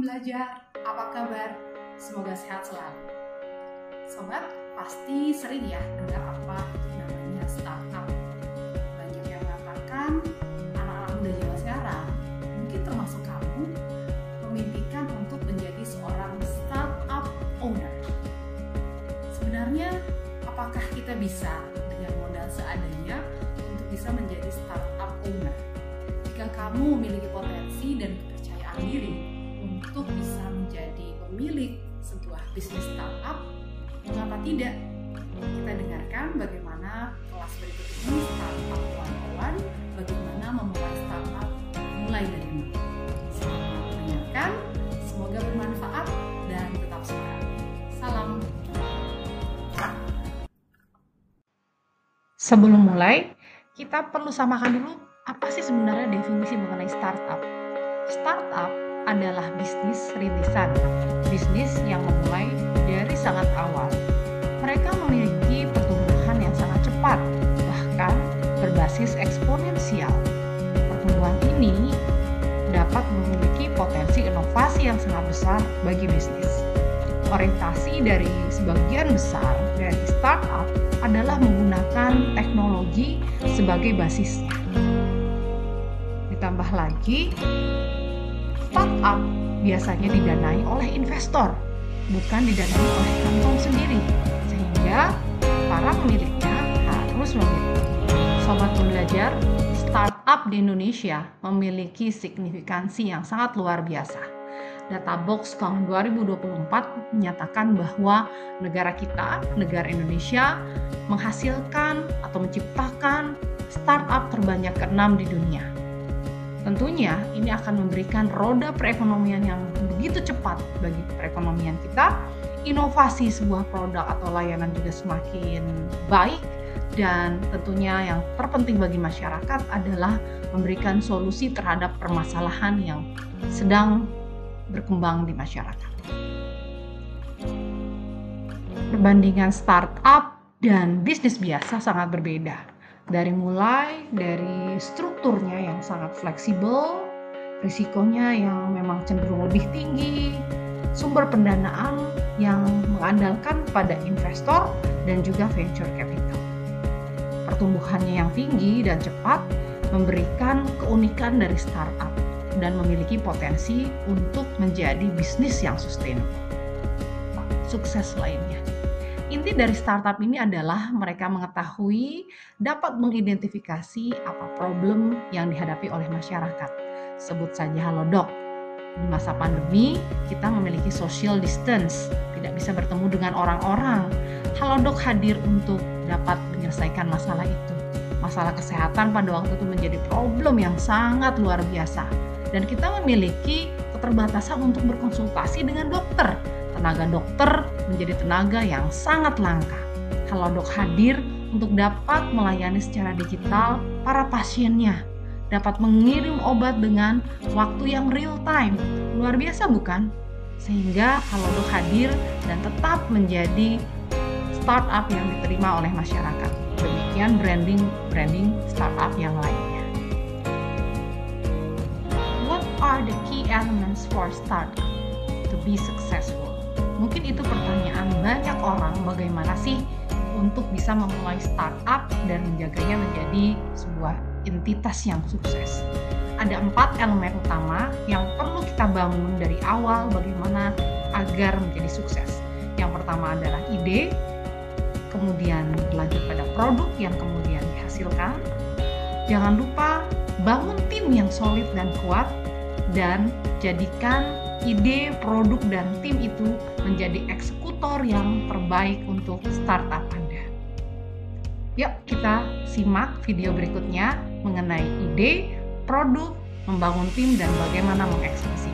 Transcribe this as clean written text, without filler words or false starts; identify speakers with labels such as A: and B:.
A: Belajar, apa kabar? Semoga sehat selalu. Sobat, pasti sering ya dengar apa namanya startup. Banyak yang mengatakan anak-anak muda zaman sekarang, mungkin termasuk kamu, memimpikan untuk menjadi seorang startup owner. Sebenarnya, apakah kita bisa dengan modal seadanya untuk bisa menjadi startup owner? Jika kamu memiliki potensi dan kepercayaan diri untuk bisa menjadi pemilik sebuah bisnis startup, mengapa tidak? Kita dengarkan bagaimana kelas berikut ini Startup 101, bagaimana memulai startup mulai dari nol. Selamat mendengarkan, semoga bermanfaat dan tetap semangat. Salam.
B: Sebelum mulai, kita perlu samakan dulu apa sih sebenarnya definisi mengenai startup. Startup adalah bisnis rintisan, bisnis yang memulai dari sangat awal. Mereka memiliki pertumbuhan yang sangat cepat, bahkan berbasis eksponensial. Pertumbuhan ini dapat memiliki potensi inovasi yang sangat besar bagi bisnis. Orientasi dari sebagian besar dari startup adalah menggunakan teknologi sebagai basisnya. Ditambah lagi, startup biasanya didanai oleh investor, bukan didanai oleh kantong sendiri, sehingga para pemiliknya harus memiliki. Sobat Belajar, startup di Indonesia memiliki signifikansi yang sangat luar biasa. Data Box tahun 2024 menyatakan bahwa negara kita, negara Indonesia, menghasilkan atau menciptakan startup terbanyak ke-6 di dunia. Tentunya ini akan memberikan roda perekonomian yang begitu cepat bagi perekonomian kita. Inovasi sebuah produk atau layanan juga semakin baik, dan tentunya yang terpenting bagi masyarakat adalah memberikan solusi terhadap permasalahan yang sedang berkembang di masyarakat. Perbandingan startup dan bisnis biasa sangat berbeda. Dari strukturnya yang sangat fleksibel, risikonya yang memang cenderung lebih tinggi, sumber pendanaan yang mengandalkan pada investor dan juga venture capital. Pertumbuhannya yang tinggi dan cepat memberikan keunikan dari startup dan memiliki potensi untuk menjadi bisnis yang sustainable. Sukses lainnya. Inti dari startup ini adalah mereka mengetahui, dapat mengidentifikasi apa problem yang dihadapi oleh masyarakat. Sebut saja Halodoc. Di masa pandemi, kita memiliki social distance, tidak bisa bertemu dengan orang-orang. Halodoc hadir untuk dapat menyelesaikan masalah itu. Masalah kesehatan pada waktu itu menjadi problem yang sangat luar biasa. Dan kita memiliki keterbatasan untuk berkonsultasi dengan dokter. Tenaga dokter menjadi tenaga yang sangat langka. Halodoc hadir untuk dapat melayani secara digital para pasiennya, dapat mengirim obat dengan waktu yang real time. Luar biasa bukan? Sehingga Halodoc hadir dan tetap menjadi startup yang diterima oleh masyarakat. Demikian branding startup yang lainnya. What are the key elements for startup to be successful? Mungkin itu pertanyaan banyak orang, bagaimana sih untuk bisa memulai startup dan menjaganya menjadi sebuah entitas yang sukses. Ada 4 elemen utama yang perlu kita bangun dari awal bagaimana agar menjadi sukses. Yang pertama adalah ide, kemudian berlanjut pada produk yang kemudian dihasilkan. Jangan lupa bangun tim yang solid dan kuat, dan jadikan ide, produk, dan tim itu menjadi eksekutor yang terbaik untuk startup Anda. Yuk kita simak video berikutnya mengenai ide, produk, membangun tim, dan bagaimana mengeksekusi.